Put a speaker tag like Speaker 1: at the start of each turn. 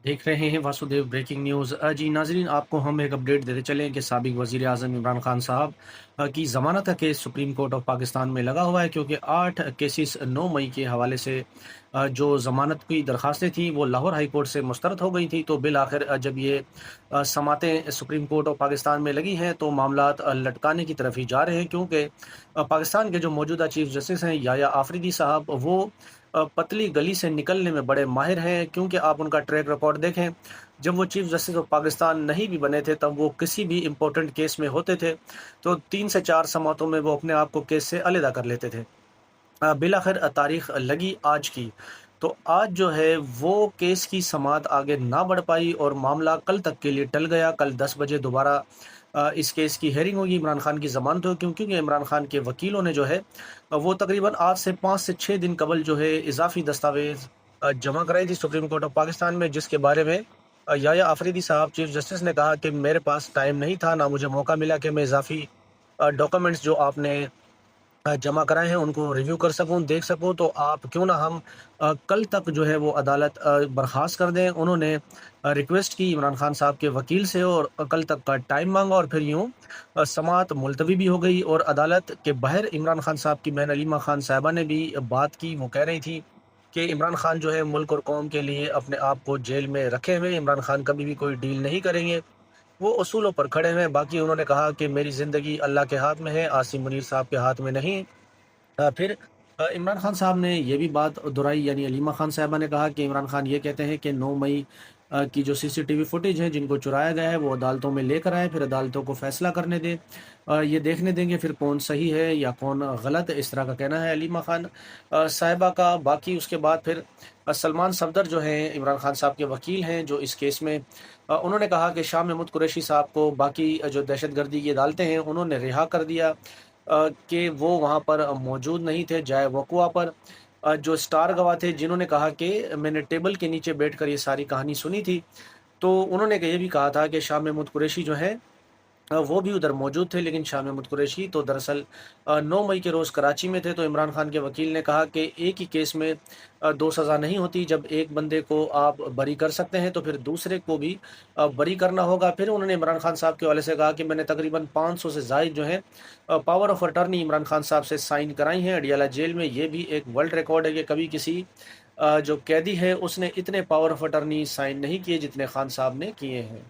Speaker 1: देख रहे हैं वासुदेव ब्रेकिंग न्यूज़। जी नाजरीन, आपको हम एक अपडेट देते चलें कि साबिक वज़ीर आज़म इमरान खान साहब की ज़मानत का case supreme court of Pakistan में लगा हुआ है, क्योंकि 8 केसेस 9 मई के हवाले से जो ज़मानत की दरख्वास्तें थीं वो लाहौर हाई कोर्ट से मुस्तरद हो गई थी। तो बिल आखिर जब ये समातें सुप्रीम कोर्ट ऑफ पाकिस्तान में लगी हैं तो मामलात लटकाने की तरफ ही जा रहे हैं, क्योंकि पाकिस्तान के जो मौजूदा चीफ जस्टिस हैं याया आफरीदी साहब, वो पतली गली से निकलने में बड़े माहिर हैं। क्योंकि आप उनका ट्रैक रिकॉर्ड देखें, जब वो चीफ जस्टिस ऑफ पाकिस्तान नहीं भी बने थे तब वो किसी भी इम्पोर्टेंट केस में होते थे तो 3 से 4 समातों में वो अपने आप को केस से अलहदा कर लेते थे। बिलाखिर तारीख लगी आज की, तो आज जो है वो केस की समाअत आगे ना बढ़ पाई और मामला कल तक के लिए टल गया। कल 10 बजे दोबारा इस केस की हेयरिंग होगी, इमरान खान की ज़मानत हो, क्योंकि इमरान खान के वकीलों ने जो है वो तकरीबन आज से 5 से 6 दिन कबल जो है इजाफी दस्तावेज जमा कराई थी सुप्रीम कोर्ट ऑफ पाकिस्तान में, जिसके बारे में याया आफरीदी साहब चीफ जस्टिस ने कहा कि मेरे पास टाइम नहीं था, ना मुझे मौका मिला कि मैं इजाफी डॉक्यूमेंट्स जो आपने जमा कराए हैं उनको रिव्यू कर सकूं, देख सकूं। तो आप क्यों ना हम कल तक जो है वो अदालत बर्खास्त कर दें। उन्होंने रिक्वेस्ट की इमरान खान साहब के वकील से और कल तक का टाइम मांगा, और फिर यूं समाअत मुलतवी भी हो गई। और अदालत के बाहर इमरान खान साहब की बहन अलीमा खान साहिबा ने भी बात की। वो कह रही थी कि इमरान खान जो है मुल्क और कौम के लिए अपने आप को जेल में रखे हुए, इमरान खान कभी भी कोई डील नहीं करेंगे, वो उसूलों पर खड़े हैं। बाकी उन्होंने कहा कि मेरी ज़िंदगी अल्लाह के हाथ में है, आसिम मुनीर साहब के हाथ में नहीं। फिर इमरान खान साहब ने ये भी बात दोहराई, यानी अलीमा खान साहिबा ने कहा कि इमरान खान ये कहते हैं कि 9 मई की जो सीसीटीवी फुटेज है जिनको चुराया गया है वो अदालतों में लेकर आए, फिर अदालतों को फैसला करने दें, ये देखने देंगे फिर कौन सही है या कौन गलत है। इस तरह का कहना है अलीमा खान साहिबा का। बाकी उसके बाद फिर सलमान सफदर जो हैं इमरान खान साहब के वकील हैं जो इस केस में, उन्होंने कहा कि शाह महमूद कुरैशी साहब को बाकी जो दहशतगर्दी की अदालतें हैं उन्होंने रिहा कर दिया, कि वो वहाँ पर मौजूद नहीं थे जाए वक़ुआ पर। जो स्टार गवाह थे जिन्होंने कहा कि मैंने टेबल के नीचे बैठकर ये सारी कहानी सुनी थी, तो उन्होंने ये भी कहा था कि शाह महमूद कुरैशी जो हैं वो भी उधर मौजूद थे, लेकिन शाह महमूद कुरैशी तो दरअसल 9 मई के रोज़ कराची में थे। तो इमरान खान के वकील ने कहा कि एक ही केस में 2 सज़ा नहीं होती, जब एक बंदे को आप बरी कर सकते हैं तो फिर दूसरे को भी बरी करना होगा। फिर उन्होंने इमरान खान साहब के हवाले से कहा कि मैंने तकरीबन 500 से ज़ायद जो है power of attorney Imran Khan साहब से साइन कराई हैं अडियाला जेल में। ये भी एक वर्ल्ड रिकॉर्ड है कि कभी किसी जो कैदी है उसने इतने पावर ऑफ अटर्नी साइन नहीं किए जितने खान साहब ने किए हैं।